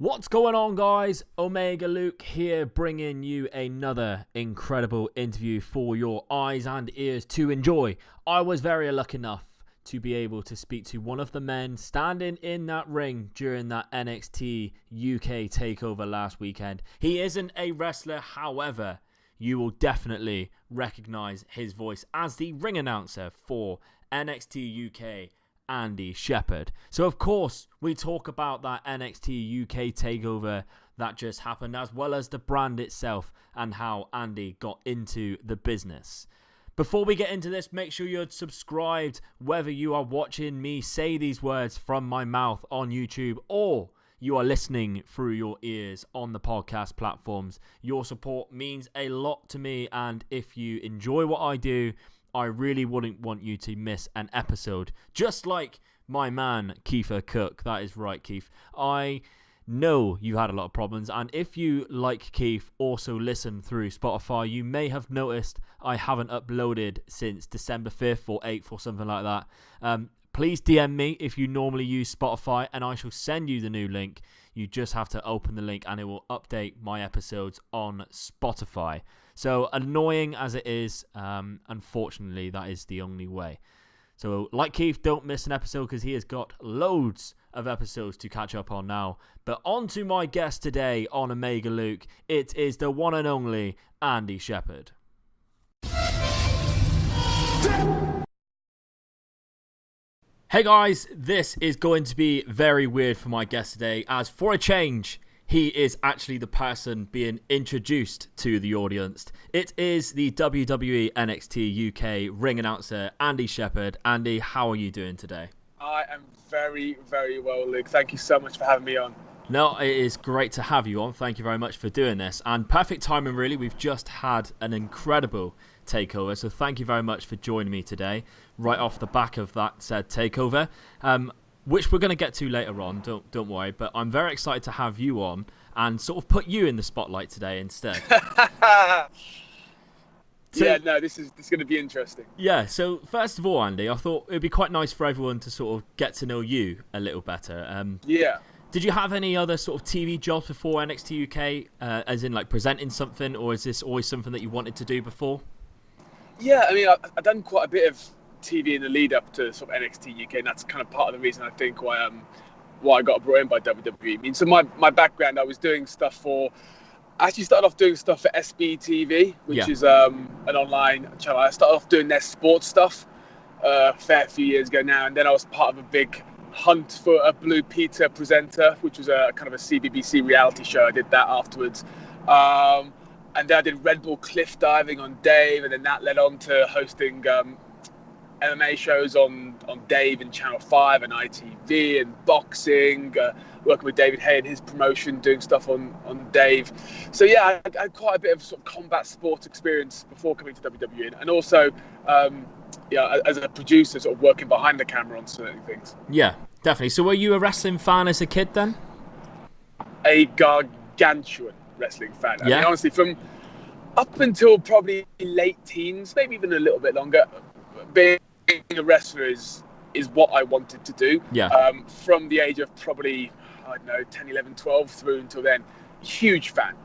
What's going on, guys? Omega Luke here, bringing you another incredible interview for your eyes and ears to enjoy. I was very lucky enough to be able to speak to one of the men standing in that ring during that NXT UK Takeover last weekend. He isn't a wrestler, however, you will definitely recognize his voice as the ring announcer for NXT UK Andy Shepherd. So of course we talk about that NXT UK Takeover that just happened, as well as the brand itself and how Andy got into the business. Before we get into this, make sure you're subscribed, whether you are watching me say these words from my mouth on YouTube or you are listening through your ears on the podcast platforms. Your support means a lot to me, and if you enjoy what I do, I really wouldn't want you to miss an episode. Just like my man, Kiefer Cook. That is right, Keith. I know you had a lot of problems, and if you, like Keith, also listen through Spotify, you may have noticed I haven't uploaded since December 5th or 8th or something like that. Please DM me if you normally use Spotify, and I shall send you the new link. You just have to open the link and it will update my episodes on Spotify. So annoying as it is, unfortunately, that is the only way. So like Keith, don't miss an episode because he has got loads of episodes to catch up on now. But on to my guest today on Omega Luke. It is the one and only Andy Shepherd. Hey guys, this is going to be very weird for my guest today, as for a change, he is actually the person being introduced to the audience. It is the WWE NXT UK ring announcer, Andy Shepherd. Andy, how are you doing today? I am very, very well, Luke. Thank you so much for having me on. No, it is great to have you on. Thank you very much for doing this. And perfect timing, really. We've just had an incredible takeover, so thank you very much for joining me today, right off the back of that said takeover. Which we're going to get to later on, don't worry, but I'm very excited to have you on and sort of put you in the spotlight today instead. Yeah, no, this is going to be interesting. Yeah, so first of all, Andy, I thought it would be quite nice for everyone to sort of get to know you a little better. Yeah. Did you have any other sort of TV jobs before NXT UK, as in like presenting something, or is this always something that you wanted to do before? Yeah, I mean, I've done quite a bit of TV in the lead up to sort of NXT UK, and that's kind of part of the reason I think why I got brought in by WWE. I mean, so my background, I was doing stuff I actually started off doing stuff for SB TV, which is an online channel. I started off doing their sports stuff a fair few years ago now, and then I was part of a big hunt for a Blue Peter presenter, which was a kind of a CBBC reality show. I did that afterwards. And then I did Red Bull cliff diving on Dave, and then that led on to hosting MMA shows on Dave and Channel 5 and ITV, and boxing, working with David Hay and his promotion, doing stuff on Dave. So yeah, I had quite a bit of sort of combat sports experience before coming to WWE, and also as a producer, sort of working behind the camera on certain things. Yeah, definitely. So were you a wrestling fan as a kid then? A gargantuan wrestling fan. I mean, honestly, from up until probably late teens, maybe even a little bit longer, being a wrestler is what I wanted to do. Yeah. From the age of probably, I don't know, 10, 11, 12 through until then, huge fan.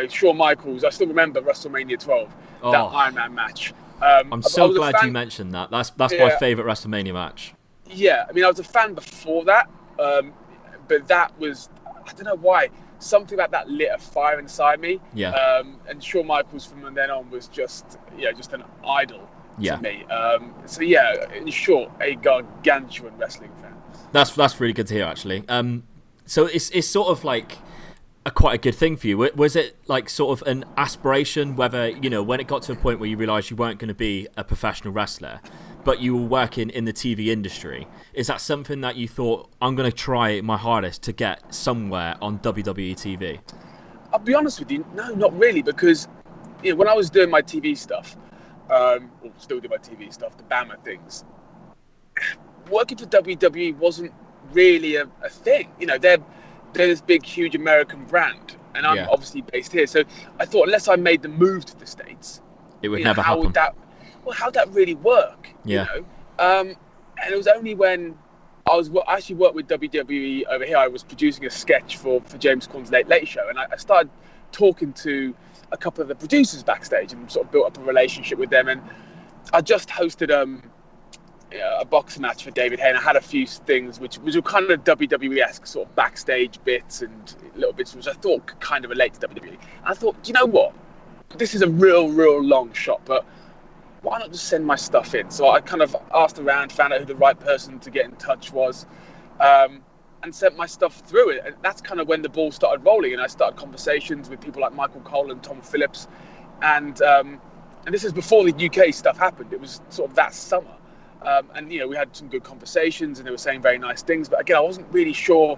Shawn Michaels, I still remember WrestleMania 12, that Iron Man match. I'm so glad you mentioned that. That's my favourite WrestleMania match. Yeah, I mean, I was a fan before that, but that was, I don't know why, something about that lit a fire inside me. Yeah. And Shawn Michaels from then on was just an idol to me. So yeah, in short, a gargantuan wrestling fan. That's really good to hear, actually. So it's sort of like quite a good thing for you. Was it like sort of an aspiration, whether, when it got to a point where you realised you weren't going to be a professional wrestler, but you were working in the TV industry, is that something that you thought, I'm going to try my hardest to get somewhere on WWE TV? I'll be honest with you, no, not really, because when I was doing my TV stuff, or still do my TV stuff, the Bama things, working for WWE wasn't really a thing. They're this big, huge American brand, and I'm obviously based here. So I thought, unless I made the move to the States, it would never happen. How'd that really work? Yeah. And it was only when I actually worked with WWE over here. I was producing a sketch for James Corden's Late Show, and I started talking to a couple of the producers backstage and sort of built up a relationship with them. And I just hosted a boxing match for David Hay, and I had a few things which were kind of WWE-esque sort of backstage bits and little bits which I thought could kind of relate to WWE. And I thought, do you know what? This is a real long shot, but why not just send my stuff in? So I kind of asked around, found out who the right person to get in touch was, and sent my stuff through it. And that's kind of when the ball started rolling, and I started conversations with people like Michael Cole and Tom Phillips. And this is before the UK stuff happened. It was sort of that summer. And, we had some good conversations, and they were saying very nice things. But again, I wasn't really sure,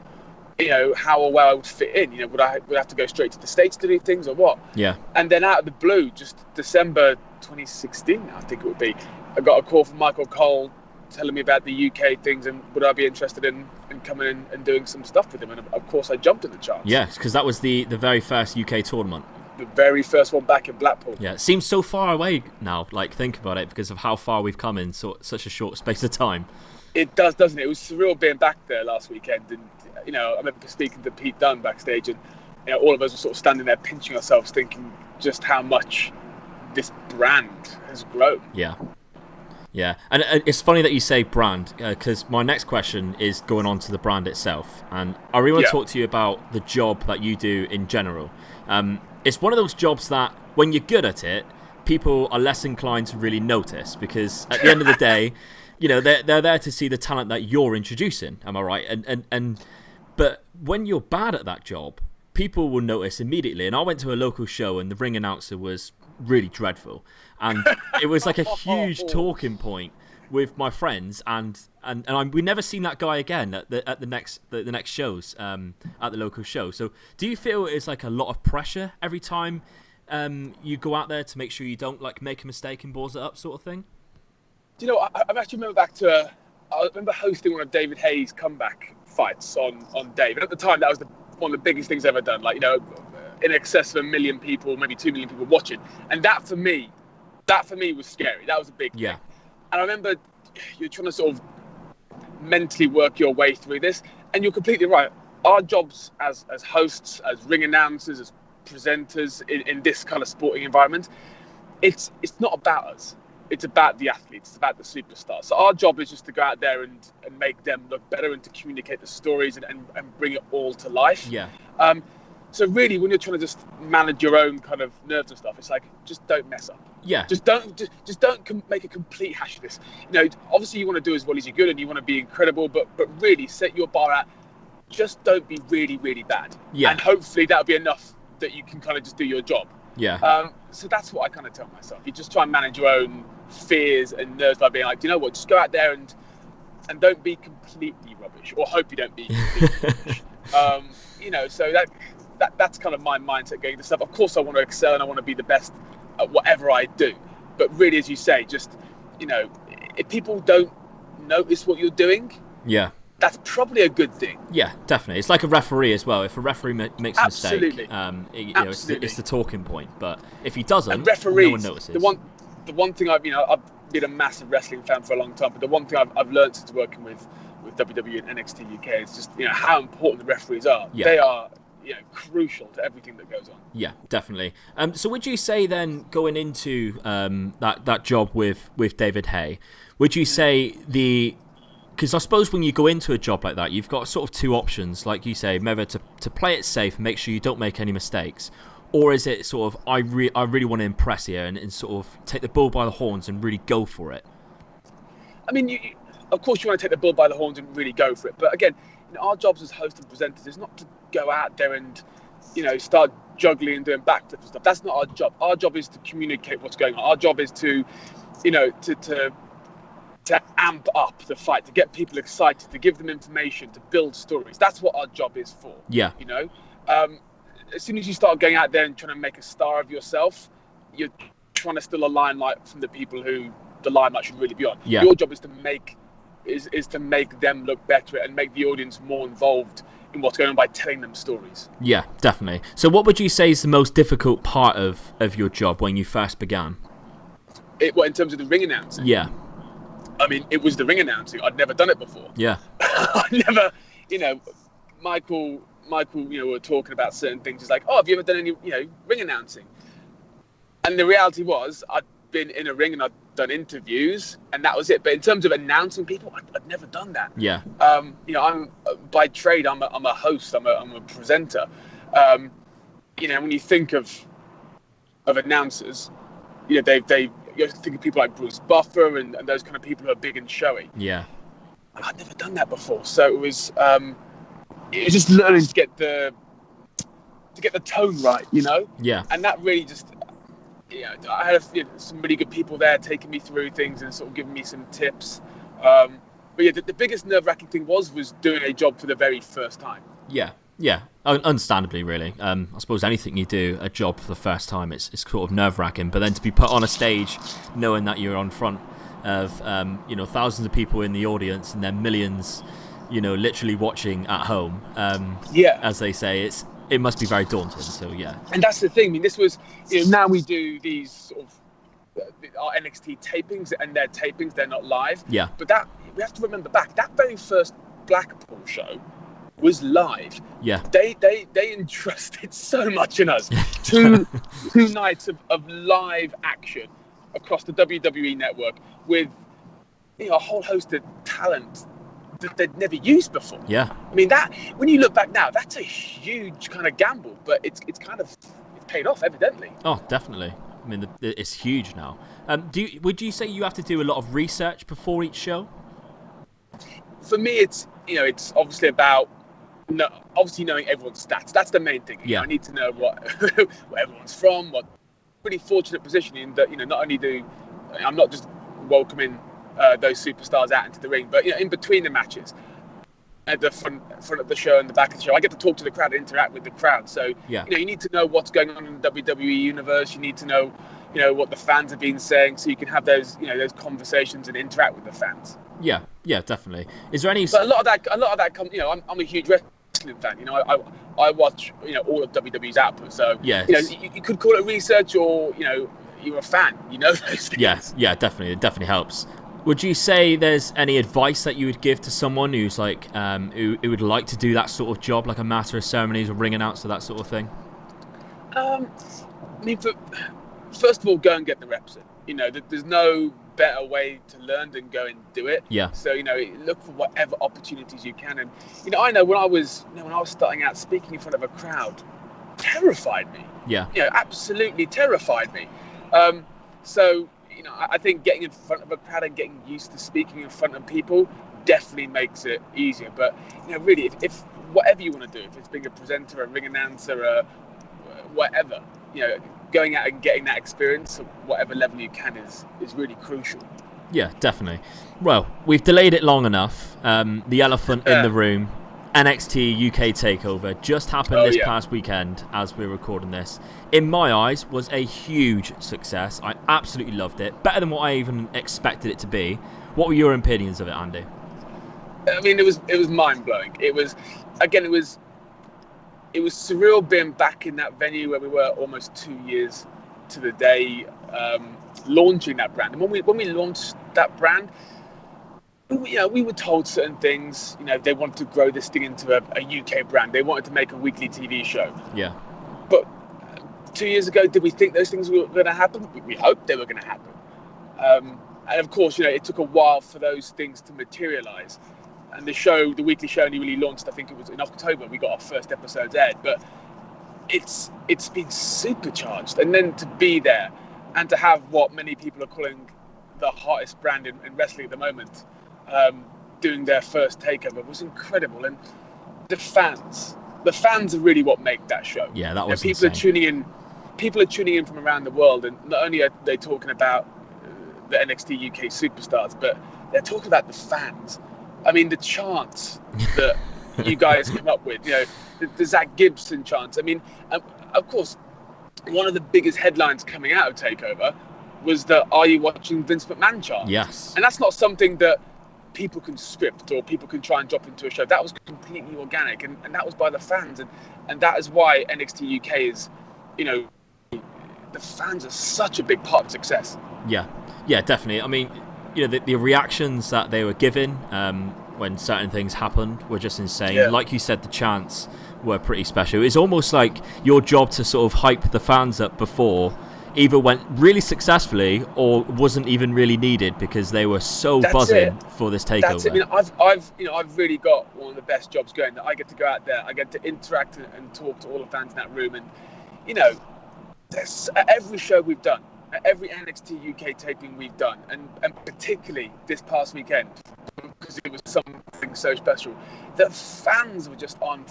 how or where I would fit in. Would I have to go straight to the States to do things or what? Yeah. And then out of the blue, just December 2016, I think it would be, I got a call from Michael Cole telling me about the UK things and would I be interested in coming in and doing some stuff with him. And of course, I jumped at the chance. Yes, because that was the very first UK tournament. The very first one back in Blackpool. Yeah, it seems so far away now, think about it, because of how far we've come in such a short space of time. It does, doesn't it? It was surreal being back there last weekend. And, I remember speaking to Pete Dunne backstage, and all of us were sort of standing there pinching ourselves, thinking just how much this brand has grown. Yeah. And it's funny that you say brand, because my next question is going on to the brand itself. And I really want to talk to you about the job that you do in general. It's one of those jobs that when you're good at it, people are less inclined to really notice, because at the end of the day, they're there to see the talent that you're introducing. Am I right? But when you're bad at that job, people will notice immediately. And I went to a local show, and the ring announcer was really dreadful, and it was like a huge talking point with my friends, and we never seen that guy again at the next shows at the local show. So do you feel it's like a lot of pressure every time you go out there to make sure you don't make a mistake and balls it up, sort of thing? Do you know, I actually remember I remember hosting one of David Hayes' comeback fights on Dave, and at the time that was one of the biggest things I've ever done. In excess of 1 million people, maybe 2 million people watching, and that for me was scary. That was a big thing. And I remember you're trying to sort of mentally work your way through this, and you're completely right. Our jobs as hosts, as ring announcers, as presenters in this kind of sporting environment, it's not about us. It's about the athletes. It's about the superstars. So our job is just to go out there and make them look better and to communicate the stories and bring it all to life. So really, when you're trying to just manage your own kind of nerves and stuff, it's like, just don't mess up. Just don't make a complete hash of this. Obviously you want to do as well as you're good and you want to be incredible, but really set your bar at, just don't be really, really bad. And hopefully that'll be enough that you can kind of just do your job. So that's what I kind of tell myself. You just try and manage your own fears and nerves by being like, do you know what? Just go out there and don't be completely rubbish, or hope you don't be completely rubbish. So that's kind of my mindset going into stuff. Of course, I want to excel and I want to be the best at whatever I do. But really, as you say, just if people don't notice what you're doing, that's probably a good thing. Yeah, definitely. It's like a referee as well. If a referee makes a mistake, it's the talking point. But if he doesn't, no one notices. The one thing I've been a massive wrestling fan for a long time, but the one thing I've learned since working with WWE and NXT UK is just how important the referees are. They are crucial to everything that goes on. Yeah, definitely. So would you say then, going into that job with David Hay, would you say because I suppose when you go into a job like that, you've got sort of two options, like you say, whether to play it safe and make sure you don't make any mistakes, or is it sort of, I really want to impress here and sort of take the bull by the horns and really go for it? I mean, of course you want to take the bull by the horns and really go for it, but again, our jobs as hosts and presenters is not to go out there and start juggling and doing backflips and stuff. That's not our job. Our job is to communicate what's going on. Our job is to amp up the fight, to get people excited, to give them information, to build stories. That's what our job is for. As soon as you start going out there and trying to make a star of yourself, you're trying to steal a limelight from the people who the limelight should really be on. Your job is to make them look better and make the audience more involved in what's going on by telling them stories. Yeah, definitely. So what would you say is the most difficult part of your job when you first began? In terms of the ring announcing? Yeah. I mean, it was the ring announcing. I'd never done it before. Yeah. I never, Michael, were talking about certain things. He's like, oh, have you ever done any, ring announcing? And the reality was, I'd been in a ring and I'd done interviews, and that was it. But in terms of announcing people, I'd never done that. Yeah. I'm by trade, I'm a host, I'm a presenter. When you think of announcers, they you think of people like Bruce Buffer and those kind of people who are big and showy. Yeah. I'd never done that before, so it was just learning to get the tone right, Yeah. And that really just, I had some really good people there taking me through things and sort of giving me some tips. But yeah, the biggest nerve-wracking thing was doing a job for the very first time. Yeah, understandably, really. I suppose anything you do, a job for the first time, it's sort of nerve-wracking. But then to be put on a stage, knowing that you're on front of thousands of people in the audience and then millions, literally watching at home, as they say, it must be very daunting. So yeah. And that's the thing. I mean, this was, now we do these sort of our NXT tapings, and they're tapings, they're not live. Yeah. But that we have to remember back. That very first Blackpool show was live. Yeah. They entrusted so much in us. Two nights of live action across the WWE network with a whole host of talent that they'd never used before. Yeah. I mean, that when you look back now, that's a huge kind of gamble, but it's paid off evidently. Oh, definitely. I mean, it's huge now. Would you say you have to do a lot of research before each show? For me, it's obviously about knowing everyone's stats. That's the main thing. Yeah. I need to know what where everyone's from. What pretty fortunate positioning that not only I'm not just welcoming those superstars out into the ring, but in between the matches, at the front of the show and the back of the show, I get to talk to the crowd, interact with the crowd. So yeah. You need to know what's going on in the WWE universe. You need to know what the fans have been saying, so you can have those those conversations and interact with the fans. Yeah, definitely. Is there any? But a lot of that comes. I'm a huge wrestling fan. I watch all of WWE's output. So yeah, you could call it research, or you're a fan. Those things. Yeah, definitely. It definitely helps. Would you say there's any advice that you would give to someone who's like who would like to do that sort of job, like a master of ceremonies or ring announcer, that sort of thing? I mean, first of all, go and get the reps in. There's no better way to learn than go and do it. Yeah. So look for whatever opportunities you can, and I know when I was starting out, speaking in front of a crowd terrified me. Yeah. Absolutely terrified me. So I think getting in front of a crowd and getting used to speaking in front of people definitely makes it easier. But really, if whatever you want to do, if it's being a presenter, a ring announcer, whatever, going out and getting that experience at whatever level you can is really crucial. Yeah, definitely. Well, we've delayed it long enough. The elephant in the room, NXT UK Takeover, just happened this past weekend as we're recording this. In my eyes, was a huge success. I absolutely loved it. Better than what I even expected it to be. What were your opinions of it, Andy? I mean, it was mind-blowing. It was surreal being back in that venue where we were almost 2 years to the day launching that brand. And when we launched that brand, we were told certain things. They wanted to grow this thing into a UK brand. They wanted to make a weekly TV show. Yeah. But 2 years ago, did we think those things were going to happen? We hoped they were going to happen. And of course, it took a while for those things to materialize. And the weekly show only really launched, I think it was in October. We got our first episodes aired, but it's been supercharged. And then to be there and to have what many people are calling the hottest brand in wrestling at the moment, doing their first takeover was incredible. And the fans are really what make that show. Yeah, that was people insane. People are tuning in from around the world, and not only are they talking about the NXT UK superstars, but they're talking about the fans. I mean, the chants that you guys come up with, the Zach Gibson chants. I mean, of course, one of the biggest headlines coming out of TakeOver was the "Are you watching Vince McMahon" chant? Yes. And that's not something that people can script or people can try and drop into a show. That was completely organic, and that was by the fans, and that is why NXT UK is, the fans are such a big part of success. Yeah, definitely. I mean, the reactions that they were given when certain things happened were just insane. Yeah. Like you said, the chants were pretty special. It's almost like your job to sort of hype the fans up before either went really successfully or wasn't even really needed because they were so buzzing for this takeover. That's it. I mean, I've really got one of the best jobs going. That I get to go out there, I get to interact and talk to all the fans in that room, and at every show we've done, at every NXT UK taping we've done, and particularly this past weekend because it was something so special. The fans were just on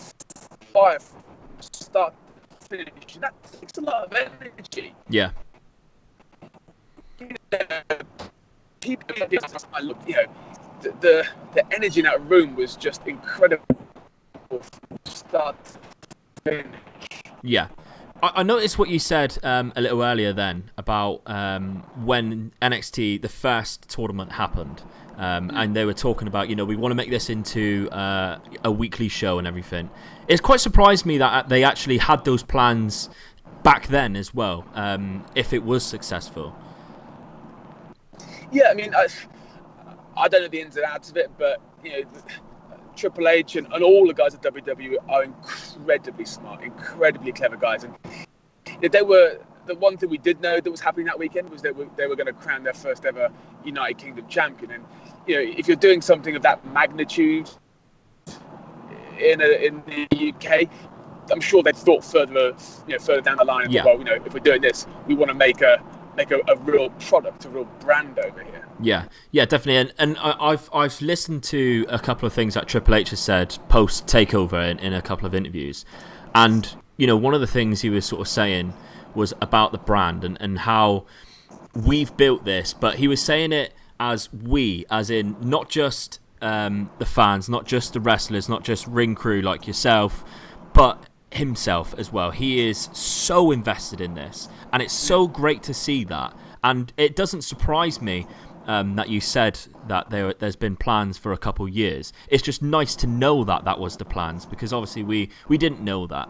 fire from start to finish. That takes a lot of energy. Yeah. People, I look, the energy in that room was just incredible from start to finish. Yeah. I noticed what you said a little earlier then about when NXT, the first tournament happened, and they were talking about, we want to make this into a weekly show and everything. It's quite surprised me that they actually had those plans back then as well, if it was successful. Yeah, I mean, I don't know the ins and outs of it, but Triple H and all the guys at WWE are incredibly smart, incredibly clever guys, and they were. The one thing we did know that was happening that weekend was that they were going to crown their first ever United Kingdom champion, and if you're doing something of that magnitude in the UK, I'm sure they'd thought further down the line. Yeah. Well, if we're doing this, we want to make a real product, a real brand over here. Yeah, definitely. And I've listened to a couple of things that Triple H has said post takeover in a couple of interviews, and one of the things he was sort of saying was about the brand and how we've built this, but he was saying it as we, as in not just the fans, not just the wrestlers, not just ring crew like yourself, but himself as well. He is so invested in this, and it's so great to see that. And it doesn't surprise me that you said that there's been plans for a couple years. It's just nice to know that was the plans, because obviously we didn't know that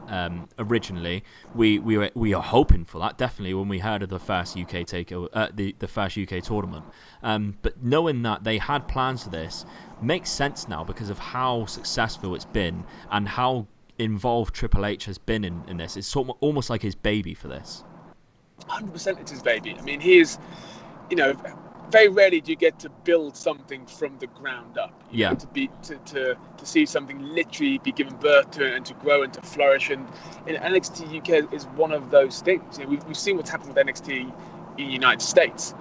originally. We are hoping for that, definitely, when we heard of the first UK takeover, the first UK tournament. But knowing that they had plans for this makes sense now because of how successful it's been and how involved Triple H has been in this. It's almost like his baby for this. 100% it's his baby. I mean, he is, very rarely do you get to build something from the ground up. Yeah. To see something literally be given birth to and to grow and to flourish. And NXT UK is one of those things. We've seen what's happened with NXT in the United States.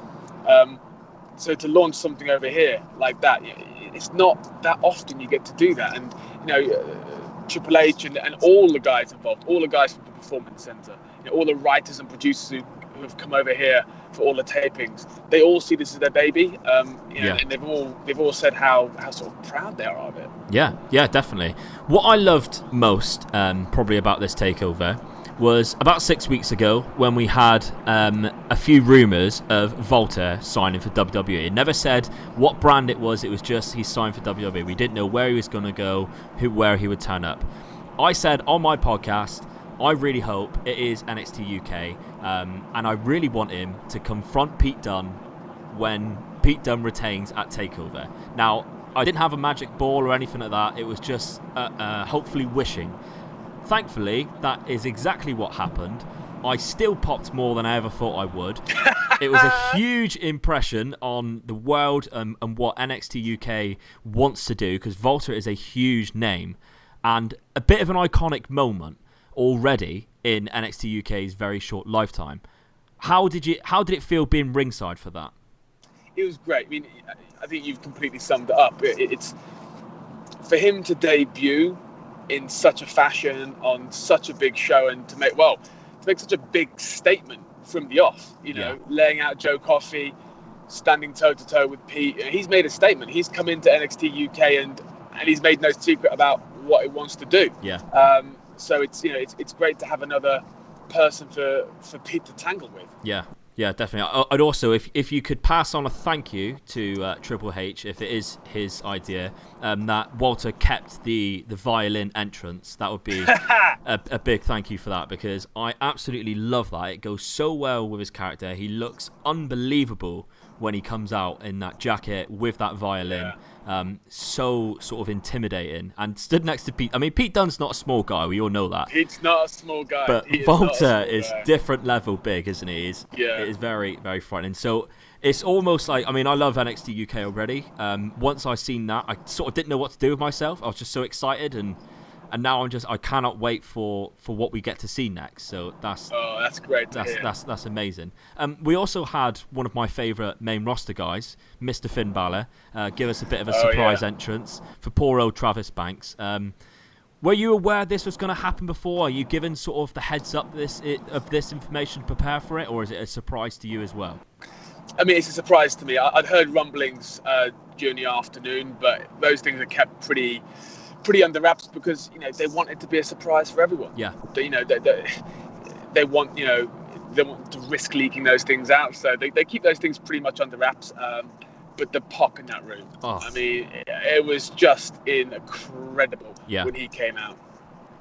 So to launch something over here like that, it's not that often you get to do that. And, Triple H and all the guys involved, all the guys from the Performance Center, all the writers and producers who have come over here for all the tapings, they all see this as their baby, and they've all said how sort of proud they are of it. Yeah, definitely. What I loved most, probably about this takeover, was about 6 weeks ago when we had a few rumours of Walter signing for WWE. It never said what brand it was just he signed for WWE. We didn't know where he was going to go, where he would turn up. I said on my podcast, I really hope it is NXT UK, and I really want him to confront Pete Dunne when Pete Dunne retains at TakeOver. Now, I didn't have a magic ball or anything like that. It was just hopefully wishing. Thankfully, that is exactly what happened. I still popped more than I ever thought I would. It was a huge impression on the world and what NXT UK wants to do, because Walter is a huge name and a bit of an iconic moment already in NXT UK's very short lifetime. How did it feel being ringside for that? It was great. I mean, I think you've completely summed it up. It's for him to debut in such a fashion on such a big show, and to make such a big statement from the off, laying out Joe Coffey, standing toe to toe with Pete. He's made a statement. He's come into NXT UK and he's made no secret about what he wants to do. Yeah. So it's great to have another person for Pete to tangle with. Yeah, definitely. I'd also, if you could pass on a thank you to Triple H, if it is his idea, that Walter kept the violin entrance, that would be a big thank you for that, because I absolutely love that. It goes so well with his character. He looks unbelievable when he comes out in that jacket with that violin. So sort of intimidating, and stood next to Pete. I mean, Pete Dunne's not a small guy. We all know that. Pete's not a small guy. But Walter is different level big, isn't he? It is very, very frightening. So it's almost like, I mean, I love NXT UK already. Once I seen that, I sort of didn't know what to do with myself. I was just so excited, and now I cannot wait for what we get to see next. So that's great. That's amazing. We also had one of my favourite main roster guys, Mr. Finn Balor, give us a bit of a surprise entrance for poor old Travis Banks. Were you aware this was going to happen before? Are you given sort of the heads up of this information to prepare for it, or is it a surprise to you as well? I mean, it's a surprise to me. I'd heard rumblings during the afternoon, but those things are kept pretty under wraps because they want it to be a surprise for everyone. Yeah. They want to risk leaking those things out, so they keep those things pretty much under wraps. But the pop in that room, I mean, it was just incredible when he came out.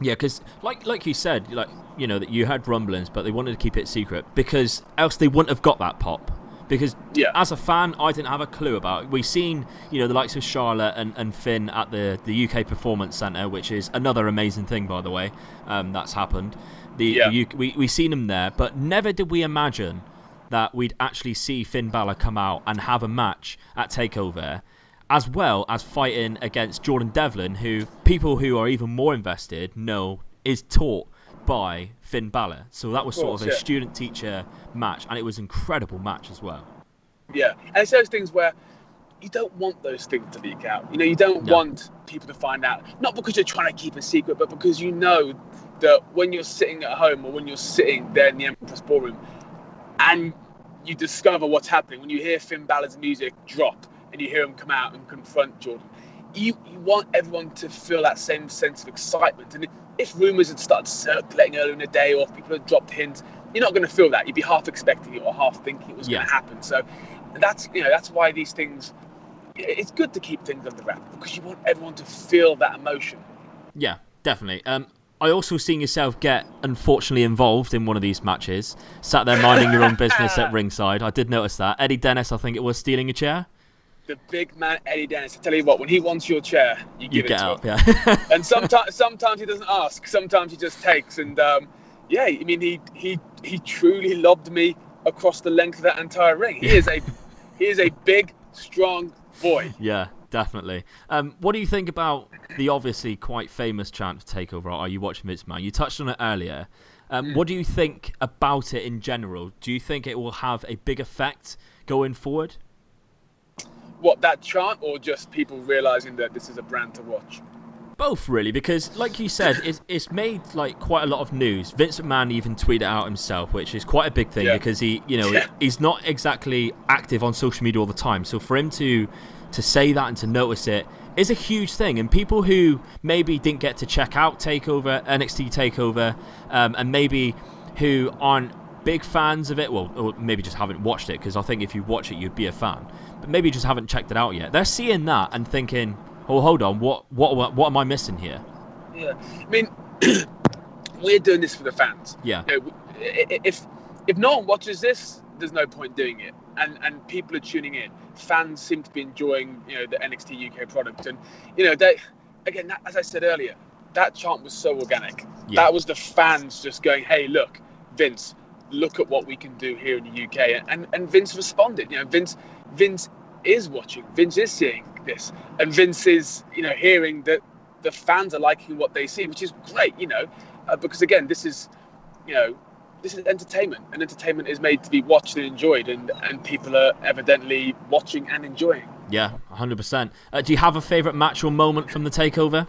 Yeah, because like you said, that you had rumblings, but they wanted to keep it secret because else they wouldn't have got that pop. Because as a fan, I didn't have a clue about it. We've seen, the likes of Charlotte and Finn at the UK Performance Centre, which is another amazing thing, by the way, that's happened. We've seen them there, but never did we imagine that we'd actually see Finn Balor come out and have a match at TakeOver, as well as fighting against Jordan Devlin, who people who are even more invested know is taught by Finn Balor. So that was sort of a student-teacher match, and it was an incredible match as well. Yeah, and it's those things where you don't want those things to leak out. You don't want people to find out, not because you're trying to keep a secret, but because you know that when you're sitting at home or when you're sitting there in the Empress Ballroom and you discover what's happening, when you hear Finn Balor's music drop and you hear him come out and confront Jordan, you want everyone to feel that same sense of excitement. And if rumours had started circulating earlier in the day, or if people had dropped hints, you're not going to feel that. You'd be half expecting it or half thinking it was going to happen. So that's why these things, it's good to keep things under wraps because you want everyone to feel that emotion. Yeah, definitely. I also seen yourself get unfortunately involved in one of these matches, sat there minding your own business at ringside. I did notice that. Eddie Dennis, I think it was, stealing a chair. The big man Eddie Dennis. I tell you what, when he wants your chair, you give it to him. Yeah. And sometimes he doesn't ask. Sometimes he just takes. And I mean, he truly lobbed me across the length of that entire ring. He is a big, strong boy. Yeah, definitely. What do you think about the obviously quite famous chant for TakeOver? Are you watching Vince McMahon? You touched on it earlier. What do you think about it in general? Do you think it will have a big effect going forward? What, that chant, or just people realising that this is a brand to watch? Both, really, because like you said, it's made like quite a lot of news. Vince McMahon even tweeted out himself, which is quite a big thing because he's not exactly active on social media all the time. So for him to say that and to notice it is a huge thing. And people who maybe didn't get to check out TakeOver, NXT TakeOver, and maybe who aren't big fans of it, or maybe just haven't watched it, because I think if you watch it, you'd be a fan. But maybe just haven't checked it out yet. They're seeing that and thinking, oh, hold on, what am I missing here? Yeah, I mean, we're doing this for the fans. Yeah. If no one watches this, there's no point doing it. And people are tuning in. Fans seem to be enjoying, the NXT UK product. And, as I said earlier, that chant was so organic. Yeah. That was the fans just going, hey, look, Vince, look at what we can do here in the UK. And Vince responded. Vince is watching. Vince is seeing this. And Vince is, hearing that the fans are liking what they see, which is great, because again, this is entertainment, and entertainment is made to be watched and enjoyed, and people are evidently watching and enjoying. Yeah, 100%. Do you have a favourite match or moment from the TakeOver?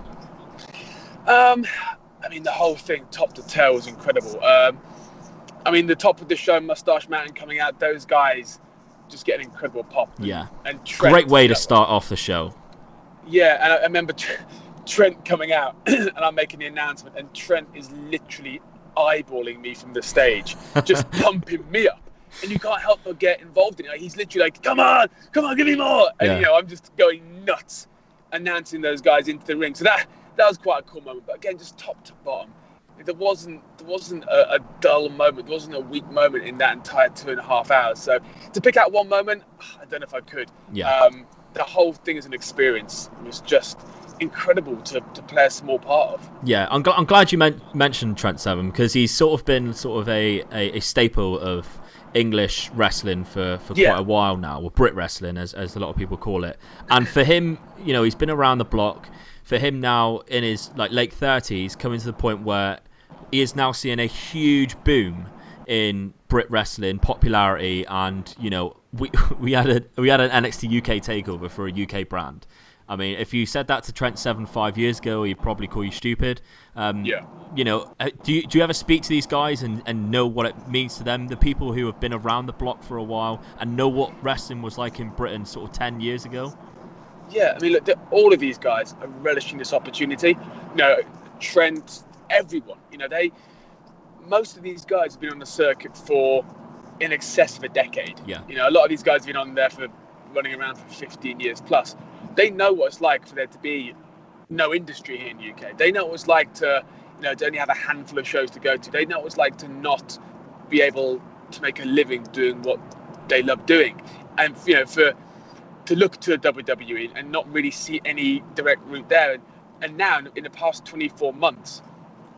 I mean, the whole thing, top to tail, was incredible. I mean, the top of the show, Mustache Mountain coming out, those guys just get an incredible pop. Yeah. And Trent, great way to start off the show. Yeah, and I remember Trent coming out, and I'm making the announcement, and Trent is literally eyeballing me from the stage, just pumping me up. And you can't help but get involved in it. He's literally like, come on, give me more. And, I'm just going nuts announcing those guys into the ring. So that was quite a cool moment. But again, just top to bottom, There wasn't a dull moment. There wasn't a weak moment in that entire 2.5 hours. So to pick out one moment, I don't know if I could. Yeah. The whole thing as an experience was just incredible to play a small part of. Yeah, I'm glad you mentioned Trent Seven, because he's sort of been a staple of English wrestling for quite a while now, or Brit wrestling as a lot of people call it. And for him, he's been around the block. For him now in his late 30s, coming to the point where he is now seeing a huge boom in Brit wrestling popularity, and we had an NXT UK Takeover for a UK brand. I mean, if you said that to Trent Seven 5 years ago, he'd probably call you stupid. Do you ever speak to these guys and know what it means to them, the people who have been around the block for a while and know what wrestling was like in Britain sort of 10 years ago? Yeah, I mean, look, all of these guys are relishing this opportunity. Trent, everyone. Most of these guys have been on the circuit for in excess of a decade. Yeah. A lot of these guys have been on there for running around for 15 years plus. They know what it's like for there to be no industry here in the UK. They know what it's like to only have a handful of shows to go to. They know what it's like to not be able to make a living doing what they love doing. And to look to a WWE and not really see any direct route there. And now, in the past 24 months,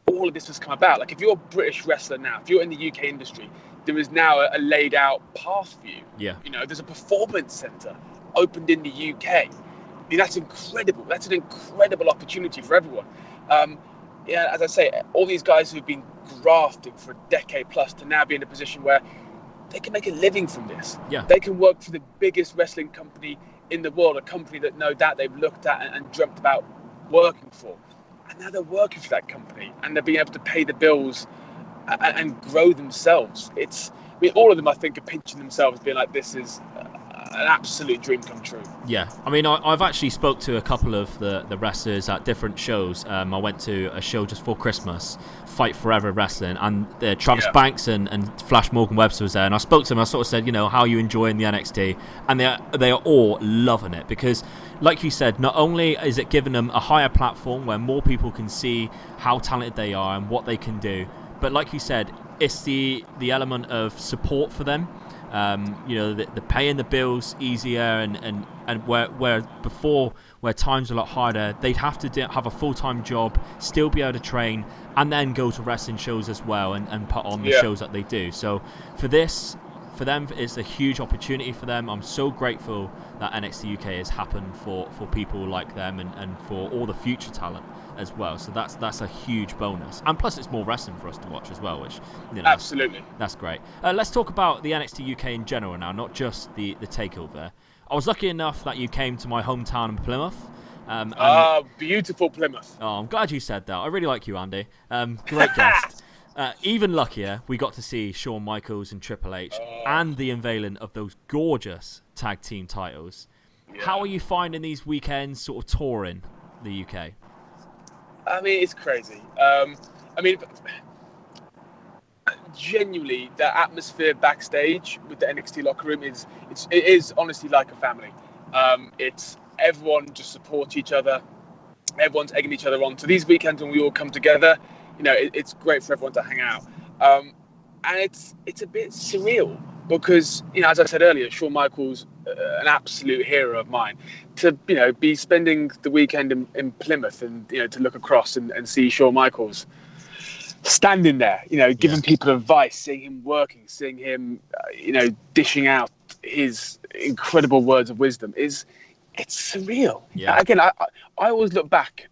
all of this has come about. Like, if you're a British wrestler now, if you're in the UK industry, there is now a laid out path for you. Yeah. There's a performance centre opened in the UK. I mean, that's incredible. That's an incredible opportunity for everyone. As I say, all these guys who've been grafting for a decade plus to now be in a position where they can make a living from this. Yeah. They can work for the biggest wrestling company in the world, a company that no doubt they've looked at and dreamt about working for. And now they're working for that company, and they're being able to pay the bills and grow themselves. All of them, I think, are pinching themselves, being like, this is an absolute dream come true. Yeah, I mean, I've actually spoke to a couple of the wrestlers at different shows. I went to a show just before Christmas, Fight Forever Wrestling, and Travis Banks and Flash Morgan Webster was there, and I spoke to them. I sort of said, how are you enjoying the NXT? And they are all loving it, because, like you said, not only is it giving them a higher platform where more people can see how talented they are and what they can do, but like you said, it's the element of support for them. The paying the bills easier, and where before, where times are a lot harder, they'd have to have a full-time job, still be able to train, and then go to wrestling shows as well and put on the shows that they do. So for them, it's a huge opportunity for them. I'm so grateful that NXT UK has happened for people like them and for all the future talent as well. So that's a huge bonus, and plus it's more wrestling for us to watch as well, which absolutely, that's great. Let's talk about the NXT UK in general now, not just the takeover. I was lucky enough that you came to my hometown in Plymouth. Beautiful Plymouth. Oh, I'm glad you said that. I really like you, Andy. Great guest. Even luckier, we got to see Shawn Michaels and Triple H and the unveiling of those gorgeous tag team titles. Yeah. How are you finding these weekends sort of touring the UK? I mean, it's crazy. Genuinely, the atmosphere backstage with the NXT locker room it is honestly like a family. It's everyone just supports each other. Everyone's egging each other on. So these weekends when we all come together, it's great for everyone to hang out. And it's a bit surreal because, as I said earlier, Shawn Michaels, an absolute hero of mine, to, be spending the weekend in Plymouth and, to look across and see Shawn Michaels standing there, giving people advice, seeing him working, seeing him, dishing out his incredible words of wisdom it's surreal. Yeah. Again, I always look back.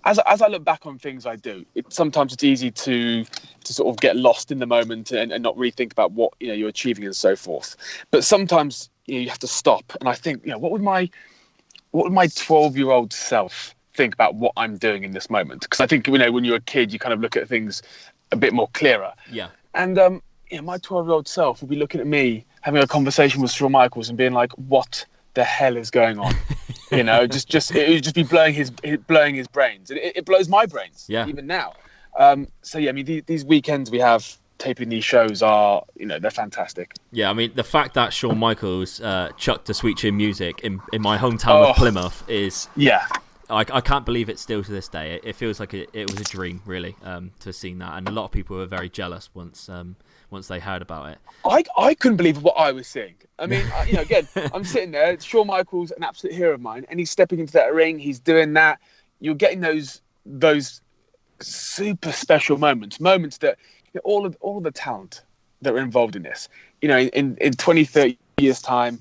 As I look back on things I do, sometimes it's easy to sort of get lost in the moment and not really think about what you're achieving and so forth. But sometimes you have to stop and I think, what would my 12-year-old self think about what I'm doing in this moment? Because I think when you're a kid, you kind of look at things a bit more clearer. Yeah. And my 12-year-old self will be looking at me having a conversation with Shawn Michaels and being like, "What the hell is going on?" It would just be blowing his brains. It blows my brains, even now. These weekends we have taping these shows are, they're fantastic. Yeah, I mean, the fact that Shawn Michaels chucked the Sweet Chin Music in my hometown of Plymouth is I can't believe it still to this day. It feels like it was a dream, really, to have seen that. And a lot of people were very jealous once they heard about it. I couldn't believe what I was seeing. I mean, again, I'm sitting there. Shawn Michaels, an absolute hero of mine, and he's stepping into that ring. He's doing that. You're getting those super special moments that all of the talent that are involved in this. In 20, 30 years' time,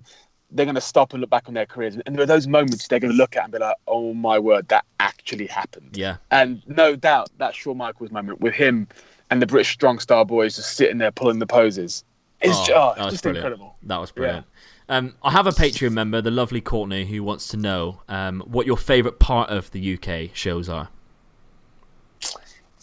they're going to stop and look back on their careers. And there are those moments they're going to look at and be like, oh, my word, that actually happened. Yeah. And no doubt that Shawn Michaels moment with him and the British Strong Star Boys just sitting there pulling the poses. It's just incredible. That was brilliant. Yeah. I have a Patreon member, the lovely Courtney, who wants to know what your favourite part of the UK shows are.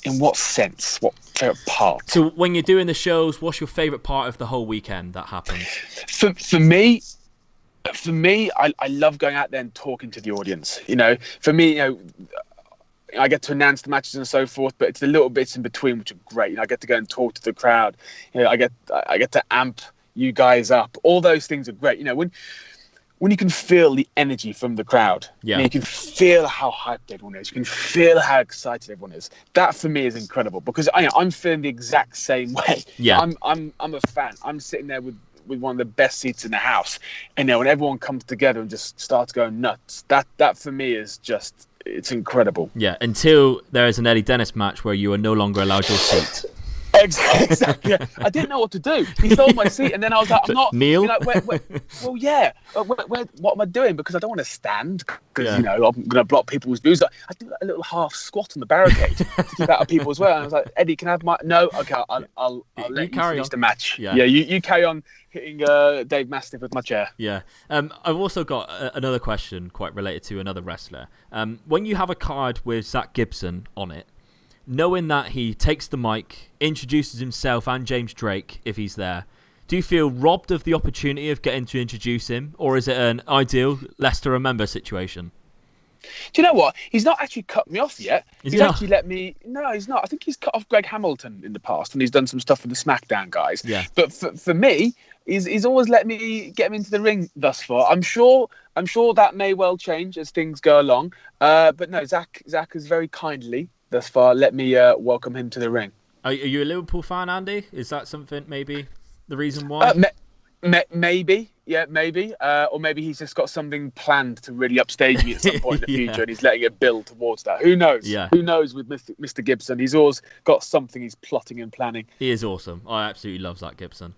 In what sense? What favourite part? So when you're doing the shows, what's your favourite part of the whole weekend that happens? For me, I love going out there and talking to the audience. For me, I get to announce the matches and so forth, but it's the little bits in between which are great. I get to go and talk to the crowd. I get to amp you guys up. All those things are great. When you can feel the energy from the crowd, you can feel how hyped everyone is. You can feel how excited everyone is. That for me is incredible because I'm feeling the exact same way. Yeah, I'm a fan. I'm sitting there with one of the best seats in the house, and when everyone comes together and just starts going nuts, that for me is just, it's incredible. Yeah, until there is an Eddie Dennis match where you are no longer allowed your seat. Exactly. I didn't know what to do. He stole my seat, and then I was like, "I'm not." Kneel. Well, yeah. What am I doing? Because I don't want to stand. Because I'm going to block people's views. I do a little half squat on the barricade to keep out of people as well. And I was like, Eddie, can I have my? No, okay. I'll let you finish the match. Yeah. You carry on hitting Dave Mastiff with my chair. Yeah. I've also got another question, quite related to another wrestler. When you have a card with Zach Gibson on it, knowing that he takes the mic, introduces himself and James Drake if he's there, do you feel robbed of the opportunity of getting to introduce him, or is it an ideal Leicester remember situation? Do you know what? He's not actually cut me off yet. He's actually let me... No, he's not. I think he's cut off Greg Hamilton in the past, and he's done some stuff with the SmackDown guys. Yeah. But for me, he's always let me get him into the ring thus far. I'm sure that may well change as things go along. But no, Zach has very kindly thus far let me welcome him to the ring. Are you a Liverpool fan, Andy? Is that something, maybe the reason why? Maybe, yeah, maybe. Or maybe he's just got something planned to really upstage me at some point in the future, and he's letting it build towards that. Who knows? Yeah. Who knows with Mr. Gibson? He's always got something he's plotting and planning. He is awesome. I absolutely love Zach Gibson.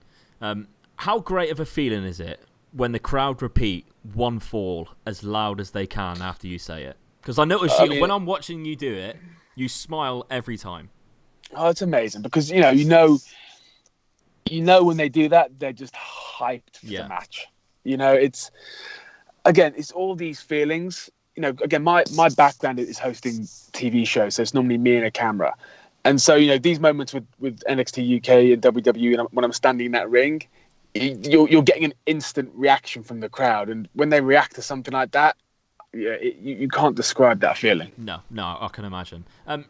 How great of a feeling is it when the crowd repeat "one fall" as loud as they can after you say it? Because I notice when I'm watching you do it, you smile every time. Oh, it's amazing because you know when they do that, they're just hyped for the match. It's all these feelings. Again, my background is hosting TV shows, so it's normally me and a camera. And so these moments with NXT UK and WWE, and when I'm standing in that ring, you're getting an instant reaction from the crowd, and when they react to something like that, you can't describe that feeling. No, I can imagine.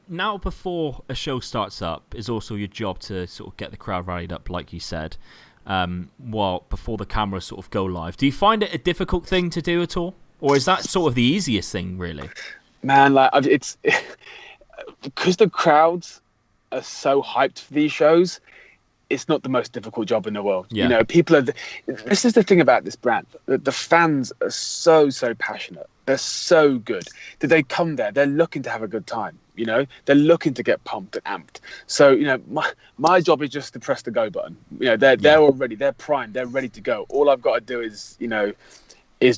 Now, before a show starts up, is also your job to sort of get the crowd rallied up, like you said, before the cameras sort of go live. Do you find it a difficult thing to do at all? Or is that sort of the easiest thing, really? Man, it's because the crowds are so hyped for these shows, it's not the most difficult job in the world. Yeah. People are... This is the thing about this brand. The fans are so passionate. They're so good that they come there. They're looking to have a good time. They're looking to get pumped and amped. So, my job is just to press the go button. They're already, they're primed. They're ready to go. All I've got to do is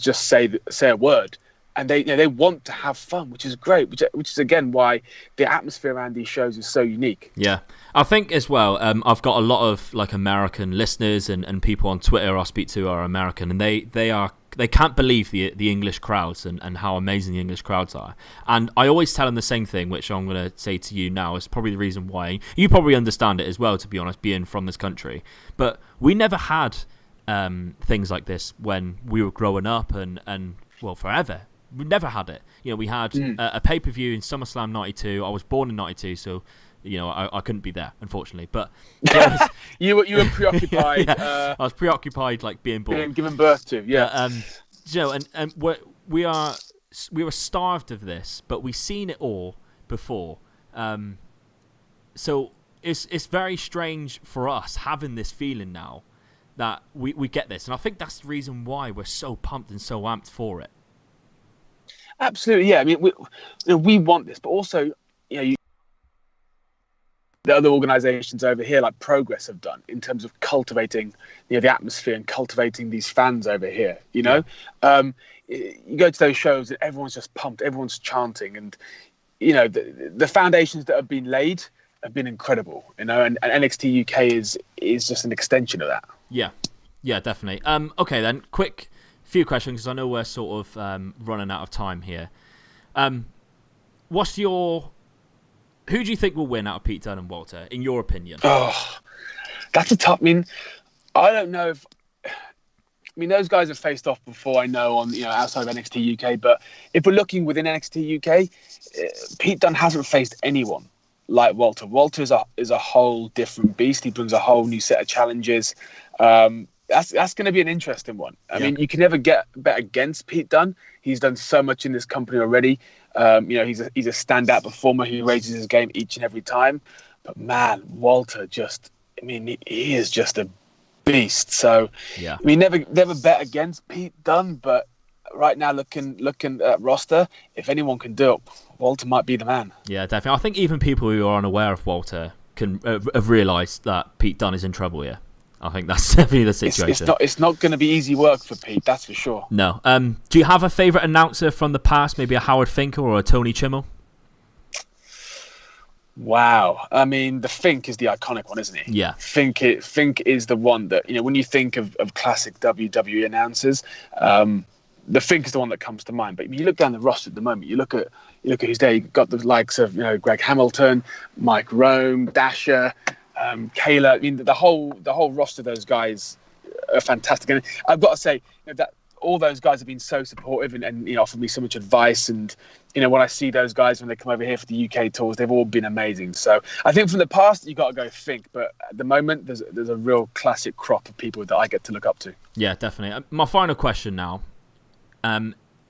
just say a word. And they want to have fun, which is great, which is, again, why the atmosphere around these shows is so unique. Yeah. I think as well, I've got a lot of American listeners and people on Twitter I speak to are American, and they can't believe the English crowds and how amazing the English crowds are. And I always tell them the same thing, which I'm going to say to you now is probably the reason why you probably understand it as well, to be honest, being from this country. But we never had things like this when we were growing up and forever. We never had it. We had a pay-per-view in SummerSlam 92. I was born in 92, so I couldn't be there, unfortunately. But you were preoccupied. I was preoccupied, being born, being given birth to. Yeah. and we are starved of this, but we've seen it all before. So it's very strange for us having this feeling now that we get this, and I think that's the reason why we're so pumped and so amped for it. Absolutely, yeah. I mean, we want this, but also, the other organisations over here, like Progress, have done in terms of cultivating, the atmosphere and cultivating these fans over here. You go to those shows and everyone's just pumped, everyone's chanting, and the foundations that have been laid have been incredible. And NXT UK is just an extension of that. Yeah, definitely. Okay, then, quick few questions, because I know we're sort of running out of time here. Who do you think will win out of Pete Dunne and Walter, in your opinion? Oh, that's a tough. I mean, I don't know if. Those guys have faced off before, I know, on outside of NXT UK. But if we're looking within NXT UK, Pete Dunne hasn't faced anyone like Walter. Walter is a whole different beast. He brings a whole new set of challenges. That's going to be an interesting one. I mean, you can never bet against Pete Dunne. He's done so much in this company already. He's a standout performer who raises his game each and every time. But man, Walter he is just a beast. So never bet against Pete Dunne. But right now, looking at roster, if anyone can do it, Walter might be the man. Yeah, definitely. I think even people who are unaware of Walter can have realised that Pete Dunne is in trouble here. I think that's definitely the situation. It's not going to be easy work for Pete, that's for sure. No. Do you have a favourite announcer from the past? Maybe a Howard Finkel or a Tony Chimmel? Wow. I mean, the Fink is the iconic one, isn't he? Yeah. Fink is the one that, when you think of classic WWE announcers, the Fink is the one that comes to mind. But if you look down the roster at the moment, you look at who's there. You've got the likes of Greg Hamilton, Mike Rome, Dasher, Kayla. I mean, the whole roster of those guys are fantastic. And I've got to say that all those guys have been so supportive and offered me so much advice. And when I see those guys when they come over here for the UK tours, they've all been amazing. So I think from the past, you got to go Fink. But at the moment, there's a real classic crop of people that I get to look up to. Yeah, definitely. My final question now.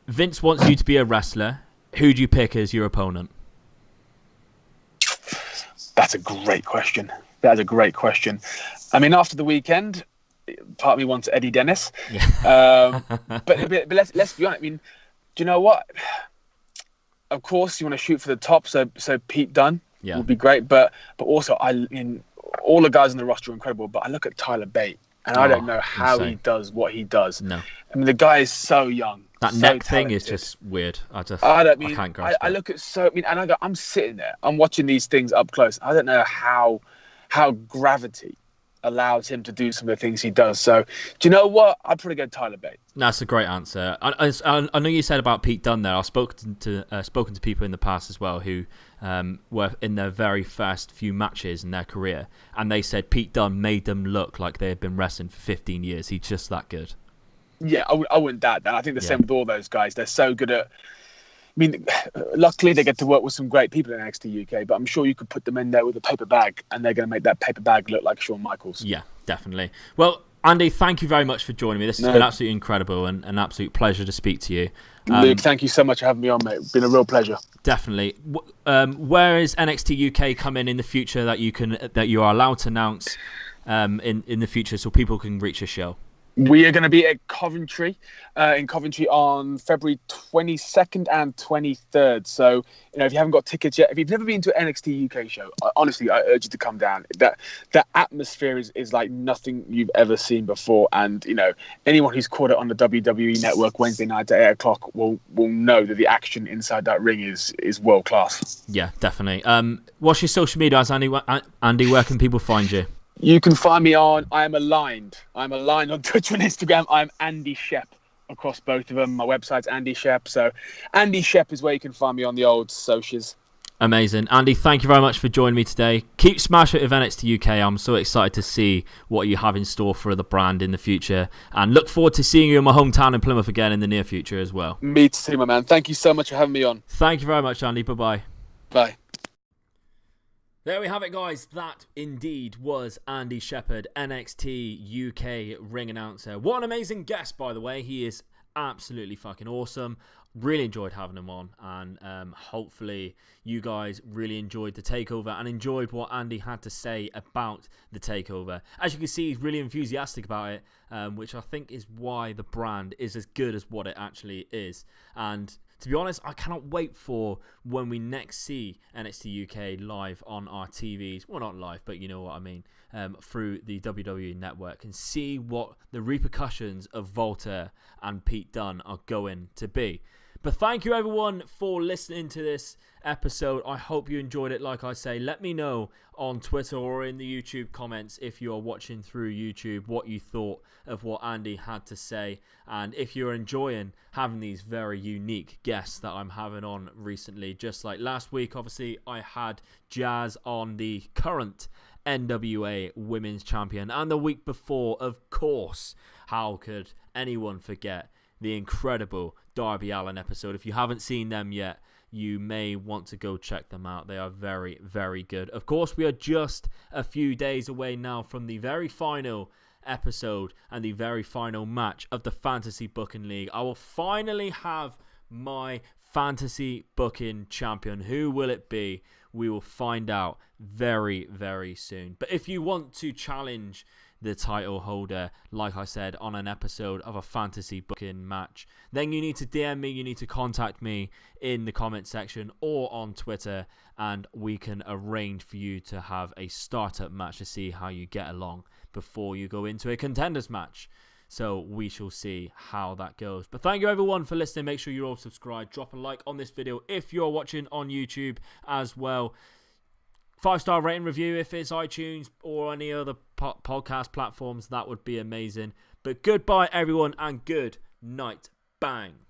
Vince wants you to be a wrestler. Who do you pick as your opponent? That's a great question. I mean, after the weekend, part of me wants Eddie Dennis. Yeah. but let's be honest. I mean, do you know what? Of course, you want to shoot for the top. So Pete Dunne would be great. But also, all the guys on the roster are incredible. But I look at Tyler Bate, and I don't know how he does what he does. No. I mean, the guy is so young. That neck thing is just weird. I can't grasp it. I look at and I go, I'm sitting there, I'm watching these things up close. I don't know how gravity allows him to do some of the things he does. So, do you know what? I'd probably go Tyler Bate. That's a great answer. I know you said about Pete Dunne there. I've spoken to people in the past as well who were in their very first few matches in their career, and they said Pete Dunne made them look like they had been wrestling for 15 years. He's just that good. Yeah, I wouldn't doubt that. I think the same with all those guys. They're so good at. I mean, luckily they get to work with some great people in NXT UK, but I'm sure you could put them in there with a paper bag, and they're going to make that paper bag look like Shawn Michaels. Yeah, definitely. Well, Andy, thank you very much for joining me. This has been absolutely incredible and an absolute pleasure to speak to you. Luke, thank you so much for having me on, mate. It's been a real pleasure. Definitely. Where is NXT UK coming in the future that you are allowed to announce in the future so people can reach a show? We are going to be at Coventry, on February 22nd and 23rd. So, if you haven't got tickets yet, if you've never been to an NXT UK show, honestly, I urge you to come down. That atmosphere is like nothing you've ever seen before. And, anyone who's caught it on the WWE Network Wednesday night at 8 o'clock will know that the action inside that ring is world class. Yeah, definitely. What's your social media, Andy? Where can people find you? You can find me on I'm Aligned on Twitter and Instagram. I'm Andy Shep across both of them. My website's Andy Shep. So Andy Shep is where you can find me on the old socials. Amazing. Andy, thank you very much for joining me today. Keep smashing it with NXT UK. I'm so excited to see what you have in store for the brand in the future, and look forward to seeing you in my hometown in Plymouth again in the near future as well. Me too, my man. Thank you so much for having me on. Thank you very much, Andy. Bye-bye. Bye. There we have it, guys. That indeed was Andy Shepherd, NXT UK ring announcer. What an amazing guest, by the way. He is absolutely fucking awesome. Really enjoyed having him on, and hopefully you guys really enjoyed the takeover and enjoyed what Andy had to say about the takeover. As you can see, he's really enthusiastic about it, which I think is why the brand is as good as what it actually is. And to be honest, I cannot wait for when we next see NXT UK live on our TVs. Well, not live, but you know what I mean. Through the WWE Network, and see what the repercussions of Volta and Pete Dunne are going to be. But thank you everyone for listening to this episode. I hope you enjoyed it. Like I say, let me know on Twitter or in the YouTube comments if you are watching through YouTube what you thought of what Andy had to say, and if you're enjoying having these very unique guests that I'm having on recently. Just like last week, obviously I had Jazz on, the current NWA Women's Champion, and the week before, of course, how could anyone forget the incredible Darby Allin episode? If you haven't seen them yet, you may want to go check them out. They are very, very good. Of course, we are just a few days away now from the very final episode and the very final match of the Fantasy Booking League. I will finally have my Fantasy Booking champion. Who will it be? We will find out very, very soon. But if you want to challenge the title holder, like I said, on an episode of a fantasy booking match, then you need to DM me, you need to contact me in the comment section or on Twitter, and we can arrange for you to have a startup match to see how you get along before you go into a contenders match. So we shall see how that goes. But thank you everyone for listening. Make sure you're all subscribed. Drop a like on this video if you're watching on YouTube as well. 5-star rating review if it's iTunes or any other podcast platforms. That would be amazing. But goodbye everyone, and good night. Bang.